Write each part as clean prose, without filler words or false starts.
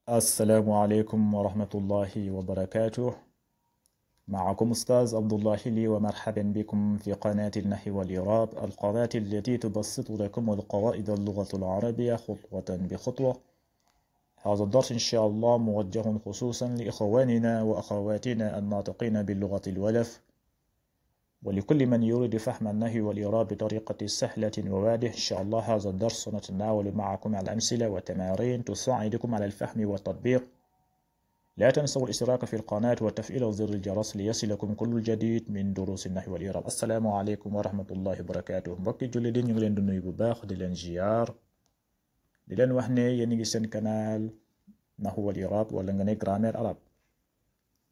السلام عليكم ورحمة الله وبركاته. معكم أستاذ عبد الله لي، ومرحبا بكم في قناة النحو والإعراب، القناة التي تبسط لكم القواعد اللغة العربية خطوة بخطوة. هذا الدرس إن شاء الله موجه خصوصا لإخواننا وأخواتنا الناطقين باللغة الولف، ولكل من يريد فهم النحو والإعراب بطريقة سهلة وواضحة. إن شاء الله هذا الدرس سنتناول معكم الأمثلة وتمارين تساعدكم على الفهم والتطبيق. لا تنسوا الاشتراك في القناة وتفعيل زر الجرس ليصلكم كل جديد من دروس النحو والإعراب. السلام عليكم ورحمة الله وبركاته. mbokki jullit yi ñu ngi leen di nuyu bu baax, di leen ziar, di leen wax ne yéen a ngi seen canal Nahwu wal I'rab wala nga ne grammaire arabe.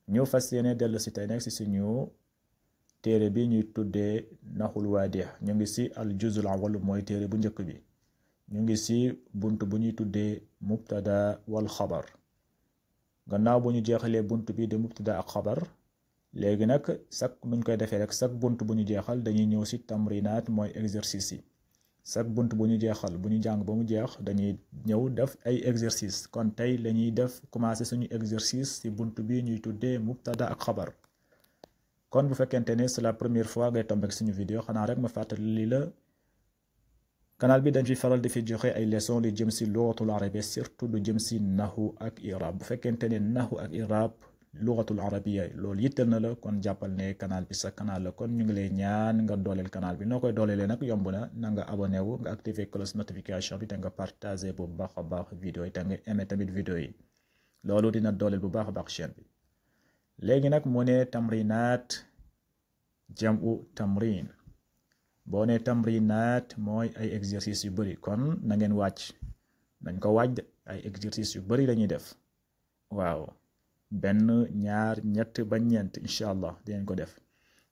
ñu fas yéene dellu si tey nag si suñu téere bi ñuy tuddee Nahwul Waadih. ñu ngi si al juzul awwal mooy téere bu njëkk bi. ñu ngi si bunt bu ñuy tuddee mubtada wal xabar. gannaaw bu ñu jeexalee bunt bi de mubtada ak xabar, léegi nag sak nuñ koy defee rek sak bunt bu ñu jeexal dañuy ñëw si tamrinaat mooy exercice yi. sak bunt bu ñu jeexal bu ñu jàng ba mu jeex dañuy ñëw def ay exercice. kon tey lañuy def commencé suñu exercice si bunt bi ñuy tuddee mubtada ak xabar. kon bu fekkente ne c'est la première fois ngay tomber suñu vidéo, xanaa rek ma fàttali li la canal bi dañ fi faral di fi joxe ay leçons lu jëm si lugatul arabia, surtout lu jëm si nahwu ak i'rab. bu fekkente ne nahwu ak i'rab lugatul arabia loolu yitteel na la, kon jàppal ne canal bi sa canal la. kon ñu ngi lay ñaan nga dooleel canal bi. noo koy dooleelee nag yomb na nga abonné wu, nga activer cloche notification bi, te nga partager bu baax a baax vidéo yi, te nga aimé tamit vidéo yi. loolu dina dooleel bu baax a baax chaîne bi. léegi nag mu ne tamrinaat jamu tamrin. boo ne tamrinaat mooy ay exercice yu bari, kon na ngeen wàcc, nañ ko wàcc ay exercice yu bari lañuy def. waaw, benn ñaar ñett ba ñeent incha allah dinañ ko def,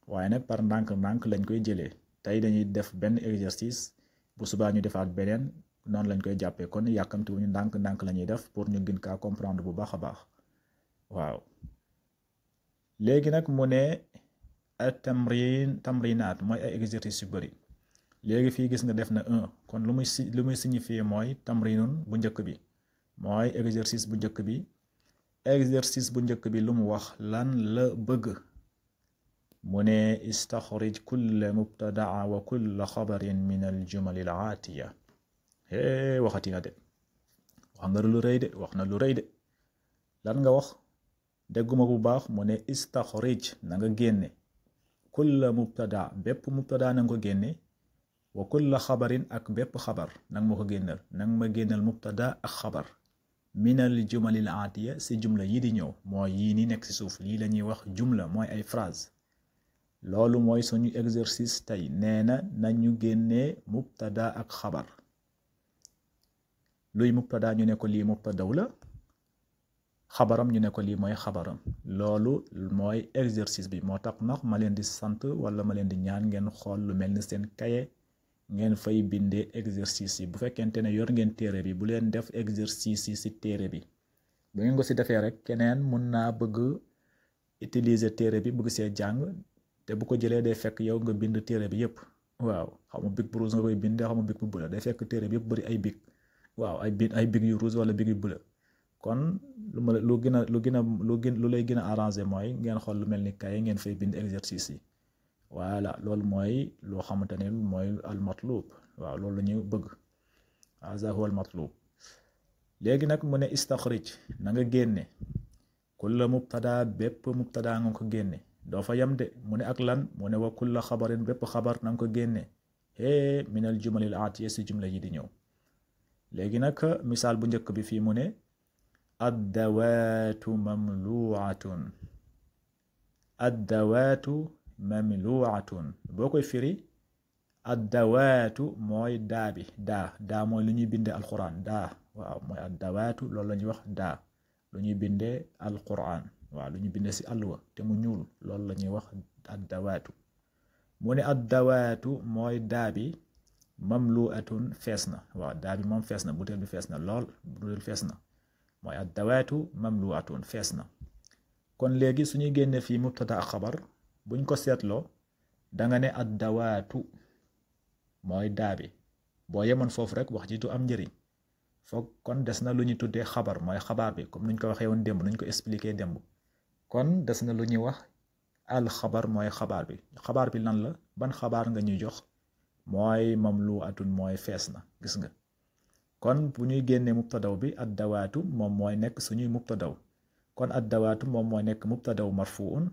waaye nag par ndànk-ndànk lañ koy jëlee. tey dañuy def benn exercice, bu subaa ñu defaat beneen, noonu lañ koy jàppee. kon yàkkamti wuñu, ndànk-ndànk la ñuy def pour ñu gën kaa comprendre bu baax a baax. waaw, léegi nag mu ne tamrinaat mooy ay exercice yu bari. léegi fii gis nga def na 1, kon lu muy signifier mooy tamrinun bu njëkk bi mooy exercice bu njëkk bi. exercice bu njëkk bi lu mu wax, lan la bëgg? mu ne istaxrij kulla mubtadaa wa kulla xabarin min al jumal al aatiya. waxati na de, wax nga lu rëy de, wax na lu rëy de. lan nga wax? dégguma bu baax. mu ne istaxrij, na nga génne, kulla mubtada, bépp mubtada na nga ko génne, wa kulla xabarin, ak bépp xabar nang ma ko génnal. nang ma génnal mubtada ak xabar minal jumalil aatiya, si jumla yi di ñëw, mooy yii ni nekk si suuf. lii la ñuy wax jumla, mooy ay phrase. loolu mooy suñu exercice tey. nee na nañu génnee mubtada ak xabar. luy mubtada ñu ne ko lii mubtadaw la, xabaram ñu ne ko lii mooy xabaram. loolu mooy exercice bi. moo tax nag ma leen di sant wala ma leen di ñaan ngeen xool lu mel ni seen kaye, ngeen fay bindee exercice yi. bu fekkente ne yor ngeen téere bi, bu leen def exercice yi si téere bi. bu ngeen ko si defee rek keneen mun naa bëgg utiliser téere bi, bëgg see jàng, te bu ko jëlee day fekk yow nga bind téere bi yëpp. waaw, xam nga big bu rouge nga koy bindee, xam nga big bu bula, day fekk téere bi yëpp bëri ay big. waaw, ay big yu rouge wala big yu bula. kon lu lay gën a arrangé mooy ngeen xool lu mel ni kaye, ngeen fay bind exercice yi. voilà, loolu mooy loo xamante ne mooy al matlub. waaw, loolu la ñu bëgg. haza huwa al matlub. léegi nag mu ne istaxrij, na nga génne, kulla mubtada, bépp mubtada nga ko génne. doo fa yam de, mu ne ak lan? mu ne wa kulla xabarin, bépp xabar na nga ko génne, minal jumalil aatiya, si jumla yi di ñëw. léegi nag misaal bu njëkk bi fii mu ne addawaatu mamluatun. addawaatu mamluatun, boo koy firi, addawaatu mooy daa bi. daa mooy lu ñuy bindee alquran. daa, waaw, mooy addawaatu. loolu la ñuy wax daa, lu ñuy bindee alquran. waaw, lu ñuy bindee si àlluwa te mu ñuul, loolu la ñuy wax addawaatu. mu ne addawaatu mooy daa bi, mamluatun, fees na. waaw, daa bi moom fees na, butéel bi fees na lool, butéel fees na, mooy addawaatu mamluatun, fees na. kon léegi suñuy génne fii mubtada ak xabar, buñ ko seetloo danga ne addawaatu mooy daa bi. boo yemoon foofu rek wax ji du am njëriñ. foog kon des na lu ñu tuddee xabar mooy xabaar bi comme nuñ ko waxee woon démb nuñ ko expliqué démb kon des na lu ñuy wax al xabar mooy xabaar bi lan la ban xabaar nga ñuy jox mooy mamluatun mooy fees na gis nga kon bu ñuy génnee mubtadaw bi ad dawaatu moom mooy nekk suñuy mubtadaw kon ad dawaatu moom mooy nekk mubtadaw marfuun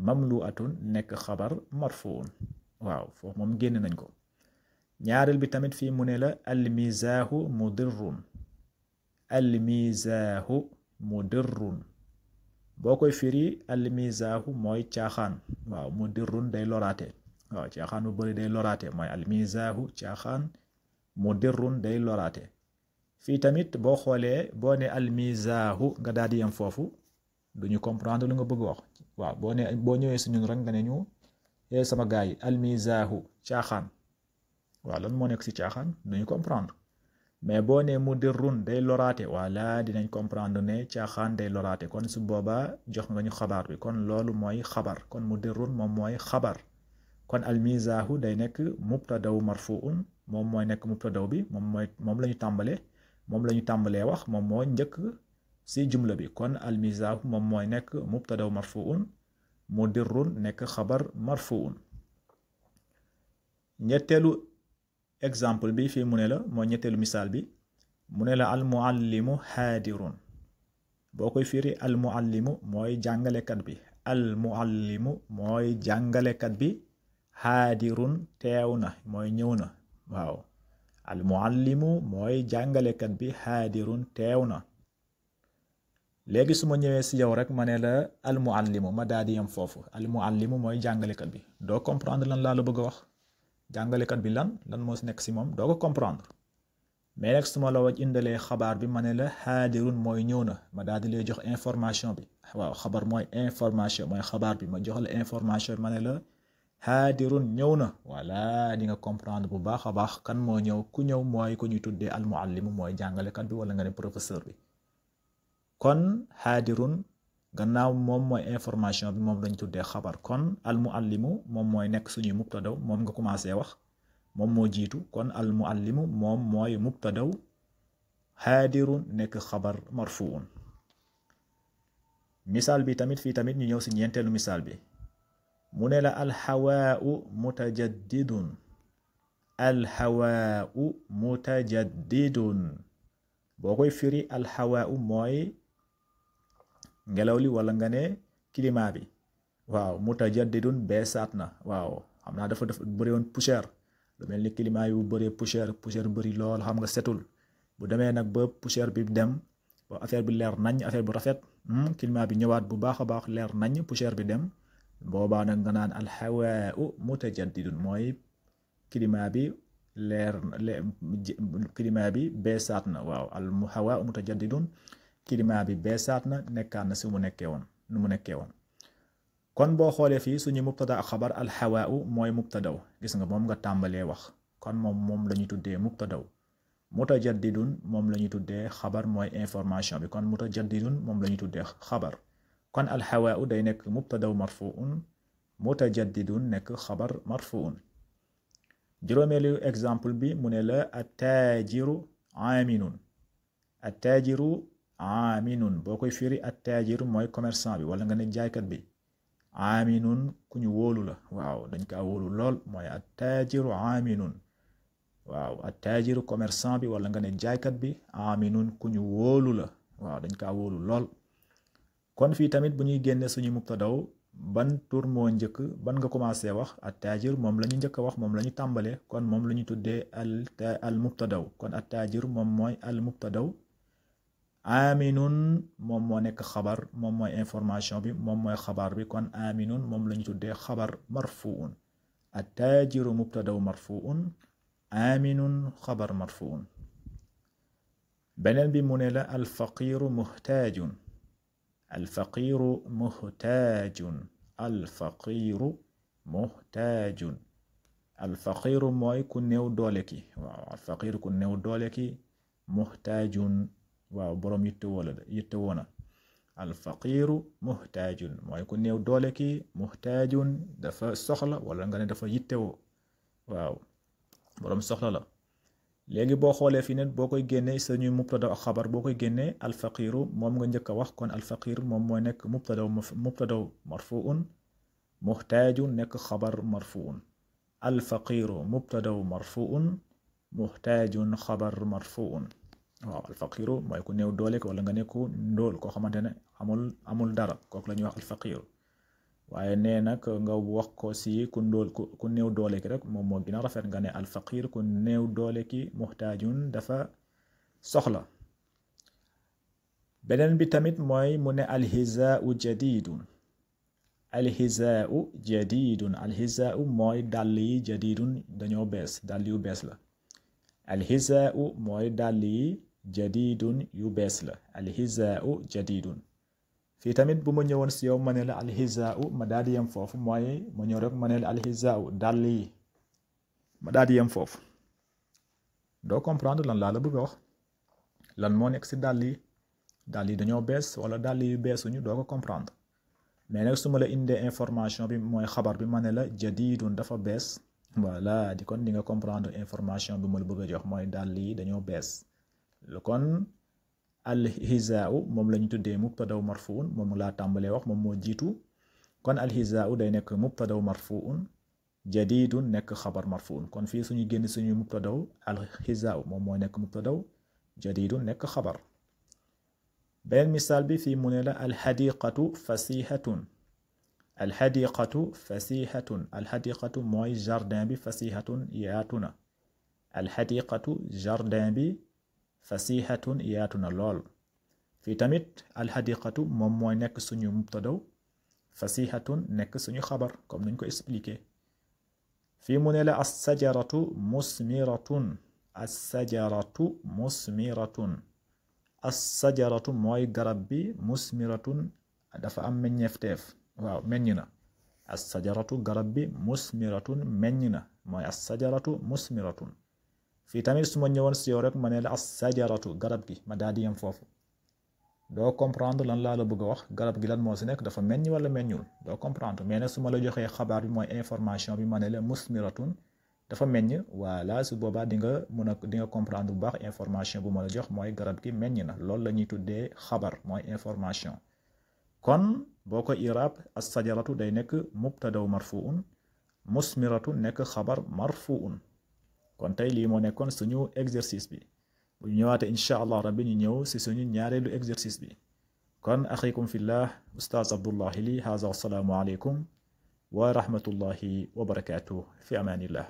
mamluatun nekk xabar marfuun waaw foofu moom génn nañ ko ñaareel bi tamit fii mu ne la almizaahu mudirrun almizaahu mudirrun boo koy firi almizaahu mooy caaxaan waaw mudirrun day loraate waaw caaxaan bu bëri day loraate mooy almizaahu caaxaan mudirrun day loraate fii tamit boo xoolee boo ne almizaahu nga daal di yem foofu duñu comprendre lu nga bëgg wax waaw boo ñëwee si ñun rek nga ne ñu sama gars yi almizaahu caaxaan waaw lan moo nekk si caaxaan duñu comprendre mais boo ne mudirrun day loraate wala dinañ comprendre ne caaxaan day loraate kon su boobaa jox nga ñu xabaar bi kon loolu mooy xabar kon mudirrun moom mooy xabar kon almizaahu day nekk mubtadaw marfuun moom mooy nekk mubtadaw bi moom la ñu tàmbalee wax moom moo njëkk si jumla bi kon almizaahu moom mooy nekk mubtadaw marfuun mudirrun nekk xabar marfuun ñetteelu exemple bi fii mu ne la mooy ñetteelu misaal bi mu ne la almuallimu haadirun boo koy firi almuallimu mooy jàngalekat bi almuallimu mooy jàngalekat bi haadirun teew na mooy ñëw na waaw almuallimu mooy jàngalekat bi haadirun teew na léegi su ma ñëwee si yow rek ma ne la almuallimu ma daal di yem foofu almuallimu mooy jàngalekat bi doo comprendre lan laa la bëgg a wax jàngalekat bi lan moo si nekk si moom doo ko comprendre mais nag su ma la waj indalee xabaar bi ma ne la haadirun mooy ñëw na ma daal di lay jox information bi waaw xabar mooy information mooy xabaar bi ma jox la information bi ma ne la haadirun ñëw na voilà di nga comprendre bu baax a baax kan moo ñëw ku ñëw mooy ko ñuy tuddee almuallimu mooy jàngalekat bi wala nga ne professeur bi kon haadirun gannaaw moom mooy information bi moom lañ tuddee xabar kon almuallimu moom mooy nekk suñuy mubtadaw moom nga commencé wax moom moo jiitu kon almuallimu moom mooy mubtadaw haadirun nekk xabar marfuun misaal bi tamit fii tamit ñu ñëw si ñeenteelu misaal bi mu ne la alhawaau mutajaddidun alhawaau mutajaddidun boo koy firi alhawaau mooy ngelaw li wala nga ne climat bi waaw mutajaddidun beesaat na waaw xam naa dafa bëri woon poussière lu mel ni climat yu bëree poussière bëri lool xam nga setul bu demee nag ba poussière bi dem ba affaire bi leer nañ affaire bu rafet climat bi ñëwaat bu baax a baax leer nañ poussière bi dem boobaa nag nga naan alhawaau mutajaddidun mooy climat bi climat bi beesaat na waaw alhawaau mutajaddidun climat bi beesaat na nekkaat na si mu nekkee woon kon boo xoolee fii suñu mubtada ak xabar alhawaau mooy mubtadaw gis nga moom nga tàmbalee wax kon moom la ñuy tuddee mubtadaw mutajaddidun moom la ñuy tuddee xabar mooy information bi kon mutajaddidun moom la ñuy tuddee xabar kon alhawaau day nekk mubtadaw marfuun mutajaddidun nekk xabar marfuun juróomeelu exemple bi mu ne la attaajiru aaminun attaajiru aaminun boo koy firi attaajiru mooy commerçant bi wala nga ne jaaykat bi aaminun ku ñu wóolu la waaw dañ kaa wóolu lool mooy attaajiru aaminun waaw attaajiru commerçant bi wala nga ne jaaykat bi aaminun ku ñu wóolu la waaw dañ kaa wóolu lool kon fii tamit bu ñuy génne suñu mubtadaw ban tur moo njëkk ban nga commencé wax attaajir moom la ñu njëkk a wax moom la ñu tàmbale kon moom la ñu tuddee al mubtadaw kon attaajir moom mooy al mubtadaw aminun moom moo nekk xabar moom mooy information bi moom mooy xabaar bi kon aminun moom la ñu tuddee xabar marfuun attaajiru mubtadaw marfuun aminun xabar marfuun beneen bi mu ne la alfaqiru muhtaajun alfaqiru muhtaajun alfaqiru muhtaajun alfaqiru mooy ku néew doole ki waaw alfaqiru ku néew doole ki muhtaajun waaw boroom yittewoo na alfaqiru muhtaajun mooy ku néew doole ki muhtaajun dafa soxla wala nga ne dafa yittewoo waaw boroom soxla la léegi boo xoolee fii ne boo koy génnee suñuy mubtada ak xabar boo koy génnee alfaqiru moom nga njëkk a wax kon alfaqir moom mooy nekk mubtadaw marfuun muhtaajun nekk xabar marfuun alfaqiru mubtadaw marfuun muhtaajun xabar marfuun waaw alfaqiru mooy ku néew doole ko wala nga nekku ndóol koo xamante ne amul dara kooku la ñuy wax alfaqiru waaye nee nag nga wax ko si ku néew doole ki rek moom moo gën a rafet nga ne alfaqir ku néew doole ki muhtaajun dafa soxla beneen bi tamit mooy mu ne alhizaau jadidun alhizaau mooy dàll yi jadidun dañoo bees dàll yu bees la alhizaau mooy dàll yi jadidun yu bees la alhizaau jadidun fii tamit bu ma ñëwoon si yow ma ne la alhizaau ma daal di yem foofu mooy ma ñëw rek ma ne la alhizaau dàll yi ma daal di yem foofu doo comprendre lan laa la bëgg a wax lan moo nekk si dàll yi dañoo bees wala dàll yu beesuñu doo ko comprendre mais nag su ma la indee information bi mooy xabar bi ma ne la jadidun dafa bees voilà di kon di nga comprendre information bi ma la bëgg a jox mooy dàll yi dañoo bees kon alhizaau moom la ñu tuddee mubtadaw marfuun moom laa tàmbalee wax moom moo jiitu kon alhizaau day nekk mubtadaw marfuun jadidun nekk xabar marfuun kon fii suñu génn suñu mubtadaw alhizaau moom moo nekk mubtadaw jadidun nekk xabar beneen misaal bi fii mu ne la alxadiqatu fasihatun alxadiqatu mooy jardin bi fasihatun yaatu na alxadiqatu jardin bi fasihatun yaatu na lool fii tamit alxadiqatu moom mooy nekk suñu mubtadaw fasihatun nekk suñu xabar comme nuñ ko expliqué fii mu ne la assajaratu musmiratun assajaratu mooy garab bi musmiratun dafa am meññeefteef waaw meññ na assajaratu garab bi musmiratun meññ na mooy assajaratu musmiratun fii tamit su ma ñëwoon si yow rek ma ne la assajaratu garab gi ma daal di yem foofu doo comprendre lan laa la bëgg a wax garab gi lan moo si nekk dafa meññ wala meññul doo comprendre mais nag su ma la joxee xabaar bi mooy information bi ma ne la musmiratun dafa meññ voilà su boobaa di nga comprendre bu baax information bu ma la jox mooy garab gi meññ na loolu la ñuy tuddee xabar mooy information kon boo ko irab assajaratu day nekk mubtadaw marfuun musmiratu nekk xabar marfuun kon tey lii moo nekkoon suñu exercice bi bu ñu ñëwaatee incha allah rabbi ñu ñëw si suñu ñaareelu exercice bi kon axikum fillah ustaaz Abdullahi li haza wassalaamu aleykum wa rahmatullahi wa barakatuh fi amanillah